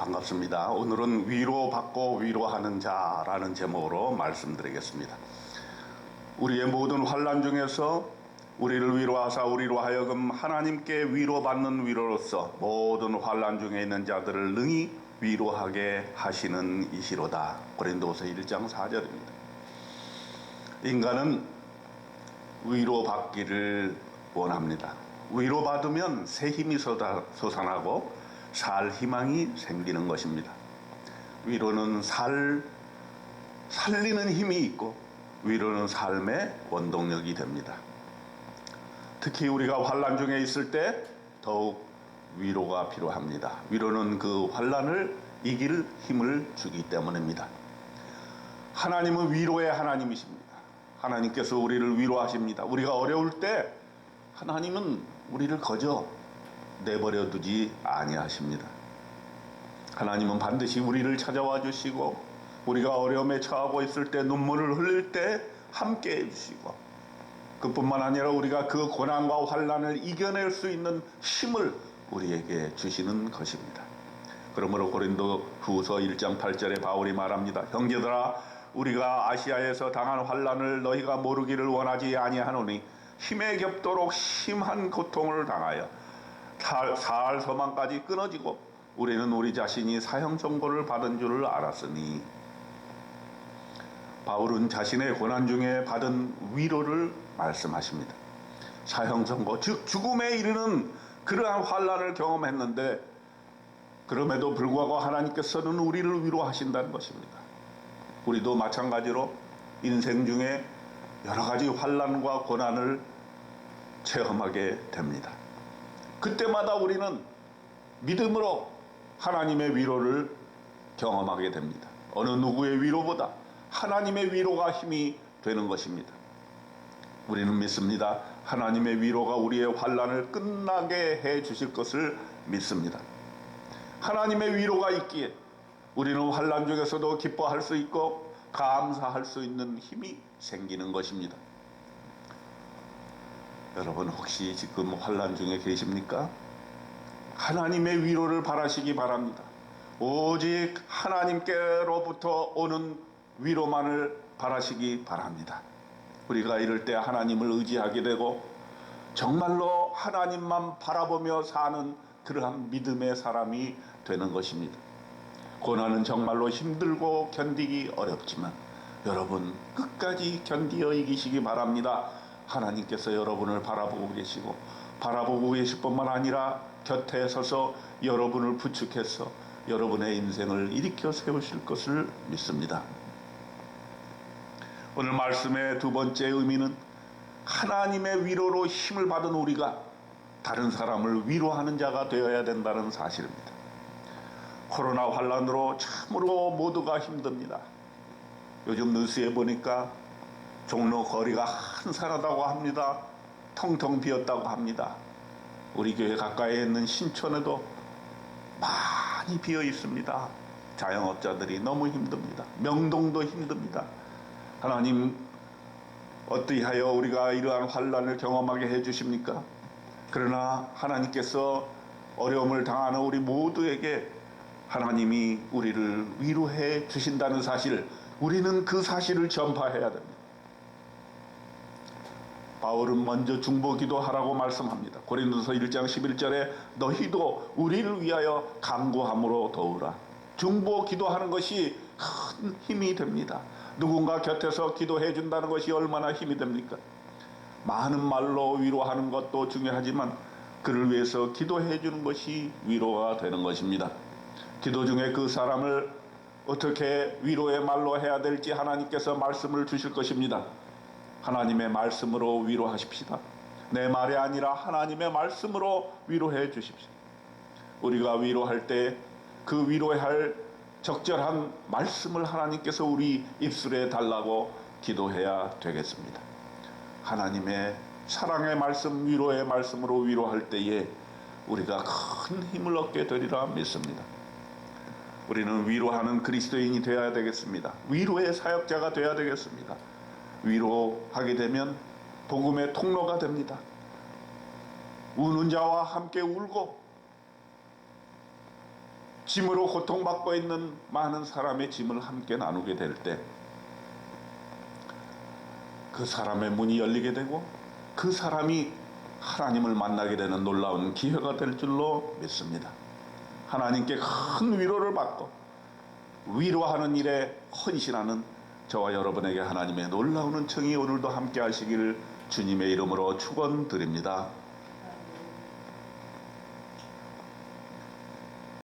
반갑습니다. 오늘은 위로받고 위로하는 자라는 제목으로 말씀드리겠습니다. 우리의 모든 환난 중에서 우리를 위로하사 우리로 하여금 하나님께 위로받는 위로로서 모든 환난 중에 있는 자들을 능히 위로하게 하시는 이시로다. 고린도서 1장 4절입니다. 인간은 위로받기를 원합니다. 위로받으면 새 힘이 솟아나고 살 희망이 생기는 것입니다. 위로는 살리는 힘이 있고 위로는 삶의 원동력이 됩니다. 특히 우리가 환난 중에 있을 때 더욱 위로가 필요합니다. 위로는 그 환난을 이길 힘을 주기 때문입니다. 하나님은 위로의 하나님이십니다. 하나님께서 우리를 위로하십니다. 우리가 어려울 때 하나님은 우리를 거저 내버려 두지 아니하십니다. 하나님은 반드시 우리를 찾아와 주시고 우리가 어려움에 처하고 있을 때 눈물을 흘릴 때 함께 해주시고 그뿐만 아니라 우리가 그 고난과 환난을 이겨낼 수 있는 힘을 우리에게 주시는 것입니다. 그러므로 고린도 후서 1장 8절에 바울이 말합니다. 형제들아, 우리가 아시아에서 당한 환난을 너희가 모르기를 원하지 아니하노니 힘에 겹도록 심한 고통을 당하여 살 소망까지 끊어지고 우리는 우리 자신이 사형 선고를 받은 줄을 알았으니. 바울은 자신의 고난 중에 받은 위로를 말씀하십니다. 사형 선고, 즉 죽음에 이르는 그러한 환난을 경험했는데 그럼에도 불구하고 하나님께서는 우리를 위로하신다는 것입니다. 우리도 마찬가지로 인생 중에 여러 가지 환난과 고난을 체험하게 됩니다. 그때마다 우리는 믿음으로 하나님의 위로를 경험하게 됩니다. 어느 누구의 위로보다 하나님의 위로가 힘이 되는 것입니다. 우리는 믿습니다. 하나님의 위로가 우리의 환난을 끝나게 해 주실 것을 믿습니다. 하나님의 위로가 있기에 우리는 환난 중에서도 기뻐할 수 있고 감사할 수 있는 힘이 생기는 것입니다. 여러분 혹시 지금 환난 중에 계십니까? 하나님의 위로를 바라시기 바랍니다. 오직 하나님께로부터 오는 위로만을 바라시기 바랍니다. 우리가 이럴 때 하나님을 의지하게 되고 정말로 하나님만 바라보며 사는 그러한 믿음의 사람이 되는 것입니다. 고난은 정말로 힘들고 견디기 어렵지만 여러분 끝까지 견디어 이기시기 바랍니다. 하나님께서 여러분을 바라보고 계시고 바라보고 계실 뿐만 아니라 곁에 서서 여러분을 부축해서 여러분의 인생을 일으켜 세우실 것을 믿습니다. 오늘 말씀의 두 번째 의미는 하나님의 위로로 힘을 받은 우리가 다른 사람을 위로하는 자가 되어야 된다는 사실입니다. 코로나 환란으로 참으로 모두가 힘듭니다. 요즘 뉴스에 보니까 종로 거리가 한산하다고 합니다. 텅텅 비었다고 합니다. 우리 교회 가까이에 있는 신촌에도 많이 비어 있습니다. 자영업자들이 너무 힘듭니다. 명동도 힘듭니다. 하나님 어찌하여 우리가 이러한 환난을 경험하게 해주십니까? 그러나 하나님께서 어려움을 당하는 우리 모두에게 하나님이 우리를 위로해 주신다는 사실, 우리는 그 사실을 전파해야 됩니다. 바울은 먼저 중보기도하라고 말씀합니다. 고린도서 1장 11절에 너희도 우리를 위하여 간구함으로 도우라. 중보기도하는 것이 큰 힘이 됩니다. 누군가 곁에서 기도해 준다는 것이 얼마나 힘이 됩니까? 많은 말로 위로하는 것도 중요하지만 그를 위해서 기도해 주는 것이 위로가 되는 것입니다. 기도 중에 그 사람을 어떻게 위로의 말로 해야 될지 하나님께서 말씀을 주실 것입니다. 하나님의 말씀으로 위로하십시다. 내 말이 아니라 하나님의 말씀으로 위로해 주십시오. 우리가 위로할 때 그 위로할 적절한 말씀을 하나님께서 우리 입술에 달라고 기도해야 되겠습니다. 하나님의 사랑의 말씀, 위로의 말씀으로 위로할 때에 우리가 큰 힘을 얻게 되리라 믿습니다. 우리는 위로하는 그리스도인이 되어야 되겠습니다. 위로의 사역자가 되어야 되겠습니다. 위로하게 되면 복음의 통로가 됩니다. 우는 자와 함께 울고 짐으로 고통받고 있는 많은 사람의 짐을 함께 나누게 될 때 그 사람의 문이 열리게 되고 그 사람이 하나님을 만나게 되는 놀라운 기회가 될 줄로 믿습니다. 하나님께 큰 위로를 받고 위로하는 일에 헌신하는 저와 여러분에게 하나님의 놀라운 은총이 오늘도 함께 하시길 주님의 이름으로 축원드립니다.